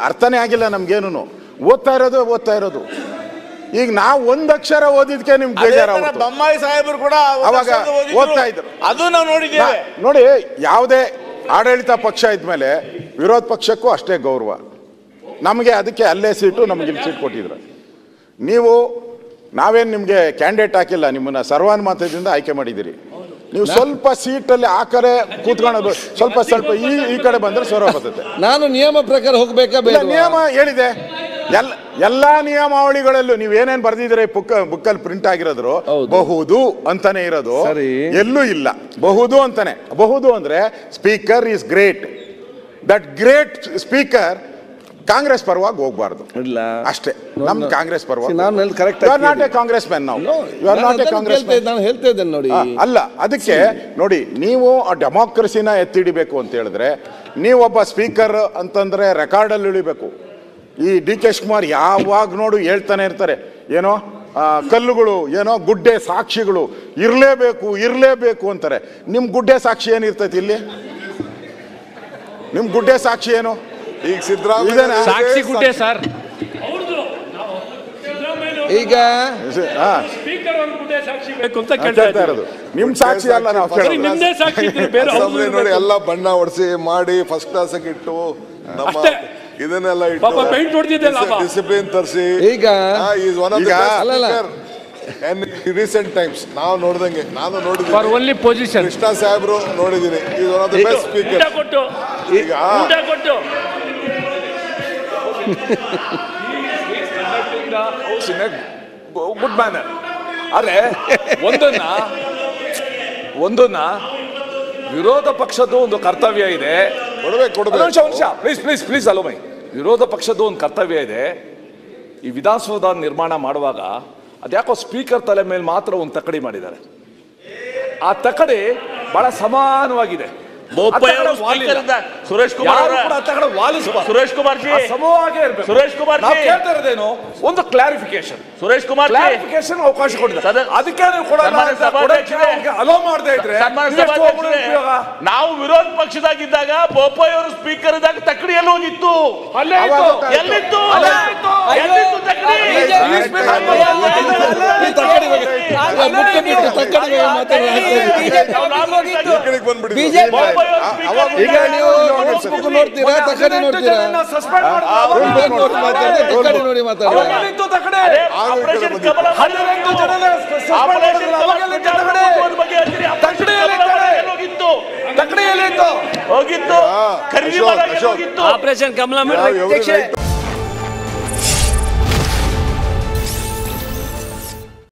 ಅರ್ಥನೇ ಆಗಿಲ್ಲ ನಮ್ಗೇನು. ಓದ್ತಾ ಇರೋದು ಈಗ ನಾವು ಒಂದ್ ಅಕ್ಷರ ಓದಿದ್ಕೆ ನಿಮ್ಗೆ ಬೇಜಾರಾಗುತ್ತೆ. ಬೊಮ್ಮಾಯಿ ಸಾಹೇಬರು ಕೂಡ ಅವಾಗ ಓದ್ತಾ ಇದ್ರು, ಅದು ನಾವು ನೋಡಿದ್ದೇವೆ. ನೋಡಿ, ಯಾವುದೇ ಆಡಳಿತ ಪಕ್ಷ ಇದ್ಮೇಲೆ ವಿರೋಧ ಪಕ್ಷಕ್ಕೂ ಅಷ್ಟೇ ಗೌರವ. ನಮಗೆ ಅದಕ್ಕೆ ಅಲ್ಲೇ ಸೀಟು, ನಮ್ಗೆ ಇಲ್ಲಿ ಸೀಟ್ ಕೊಟ್ಟಿದ್ರು. ನಾವೇನು ನಿಮಗೆ ಕ್ಯಾಂಡಿಡೇಟ್ ಹಾಕಿಲ್ಲ, ನಿಮ್ಮನ್ನ ಸರ್ವಾನುಮತದಿಂದ ಆಯ್ಕೆ ಮಾಡಿದ್ದೀರಿ. ನೀವು ಸ್ವಲ್ಪ ಸೀಟಲ್ಲಿ ಆ ಕಡೆ ಕೂತ್ಕೊಳ್ಳೋದು, ಸ್ವಲ್ಪ ಈ ಕಡೆ ಬಂದ್ರೆ ಸೌರ ಬರ್ತದೆ. ನಾನು ನಿಯಮ ಪ್ರಕಾರ ಹೋಗ್ಬೇಕಾ? ನಿಯಮ ಹೇಳಿದೆ, ಎಲ್ಲಾ ನಿಯಮಾವಳಿಗಳಲ್ಲೂ ನೀವೇನೇನ್ ಬರ್ದಿದ್ರೆ ಬುಕ್ಕಲ್ಲಿ ಪ್ರಿಂಟ್ ಆಗಿರೋದ್ರು ಬಹುದು ಅಂತಾನೆ ಇರೋದು, ಎಲ್ಲೂ ಇಲ್ಲ ಬಹುದು ಅಂತಾನೆ. ಬಹುದು ಅಂದ್ರೆ speaker is great, that great speaker Congress ಪರವಾಗಿ ಹೋಗ್ಬಾರ್ದು ಅಷ್ಟೇ. ನಮ್ ಕಾಂಗ್ರೆಸ್ ಪರವಾಗಿ ನಾಟ್ ಎ ಕಾಂಗ್ರೆಸ್ ಮ್ಯಾನ್. ನಾವು ನಾಟ್ ಎ ಕಾಂಗ್ರೆಸ್ ನಾನು ಹೇಳ್ತಾ ಇದ್ದೇನೆ ನೋಡಿ. ಅಲ್ಲ, ಅದಕ್ಕೆ ನೋಡಿ, ನೀವು ಆ ಡೆಮಾಕ್ರಸಿನ ಎತ್ತಿಡಿಬೇಕು ಅಂತ ಹೇಳಿದ್ರೆ ನೀವೊಬ್ಬ ಸ್ಪೀಕರ್ ಅಂತಂದ್ರೆ ರೆಕಾರ್ಡಲ್ಲಿ ಇಳಿಬೇಕು. ಈ ಡಿ ಕೆ ಶಿವಕುಮಾರ್ ಯಾವಾಗ ನೋಡು ಹೇಳ್ತಾನೆ ಇರ್ತಾರೆ, ಏನೋ ಕಲ್ಲುಗಳು, ಏನೋ ಗುಡ್ಡೆ ಸಾಕ್ಷಿಗಳು ಇರ್ಲೇಬೇಕು ಅಂತಾರೆ. ನಿಮ್ ಗುಡ್ಡೆ ಸಾಕ್ಷಿ ಏನಿರ್ತೈತಿ ಇಲ್ಲಿ? ನಿಮ್ ಗುಡ್ಡೆ ಸಾಕ್ಷಿ ಏನು? ಈಗ ಸಿದ್ದರಾಮಯ್ಯ ಸಾಕ್ಷಿ ಗುಡ್ಡೆ ಸರ್. ಈಗ ಸ್ಪೀಕರ್ ಒಂದು ಗುಡ್ಡೆ ಸಾಕ್ಷಿ ಬೇಕು ಅಂತ ಕೇಳ್ತಾ ಇರೋದು. ನಿಮ್ ಸಾಕ್ಷಿ ಅಲ್ಲ, ನಾವು ನಿಮ್ದೇ ಸಾಕ್ಷಿ ನೋಡಿ. ಎಲ್ಲ ಬಣ್ಣ ಹೊಡಿಸಿ ಮಾಡಿ ಫಸ್ಟ್ ಕ್ಲಾಸ್ ಇಟ್ಟು ನಮ್ಮ ಇದನ್ನೆಲ್ಲ ಡಿಸಿಪ್ಲಿನ್ ತರಿಸಿ ಈಗ ರೀಸೆಂಟ್ ಟೈಮ್ಸ್ ನಾವು ನೋಡಿದಂಗೆ ನಾನು ನೋಡಿದ್ದೀನಿ. ಕೃಷ್ಣ ಸಾಹೇಬ್ರು ನೋಡಿದ್ದೀನಿ. Is one of the best speaker. ಈಗ ಗುಡ್ ಮ್ಯಾನರ್. ಆದ್ರೆ ಒಂದನ್ನ ವಿರೋಧ ಪಕ್ಷದ ಒಂದು ಕರ್ತವ್ಯ ಇದೆ. ಪ್ಲೀಸ್ ಅಲೋ ಮೈ. ವಿರೋಧ ಪಕ್ಷದ ಒಂದು ಕರ್ತವ್ಯ ಇದೆ. ಈ ವಿಧಾನಸೌಧ ನಿರ್ಮಾಣ ಮಾಡುವಾಗ ಅದ್ಯಾಕೋ ಸ್ಪೀಕರ್ ತಲೆ ಮೇಲೆ ಮಾತ್ರ ಒಂದು ತಕಡಿ ಮಾಡಿದ್ದಾರೆ. ಆ ತಕಡಿ ಬಹಳ ಸಮಾನವಾಗಿದೆ. ಸುರೇಶ್ ಕುಮಾರ್ ಕೇಳ್ತಾ ಇರೋದೇನು, ಒಂದು ಕ್ಲಾರಿಫಿಕೇಶನ್. ಸುರೇಶ್ ಕುಮಾರ್ ಅವಕಾಶ ಕೊಟ್ಟಿದ್ದಾರೆ. ಅದಕ್ಕೆ ಅಲೋ ಮಾಡದೇ ಇದ್ರೆ ನಾವು ವಿರೋಧ ಪಕ್ಷದಾಗಿದ್ದಾಗ ಬೋಪಾಯಿ ಅವರು ಸ್ಪೀಕರ್ ಇದ್ದಾಗ ತಕಡಿ ಎಲ್ಲ ಹೋಗಿತ್ತು. ಎಲ್ಲಿತ್ತು ಈಗ ನೀವು ನೋಡ್ತೀರಾ, ತಕಡಿ ನೋಡ್ತೀರಾ, ನೋಡಿ ಹೋಗಿತ್ತು. ಖರೀದಿ ಆಪರೇಷನ್ ಕಮಲ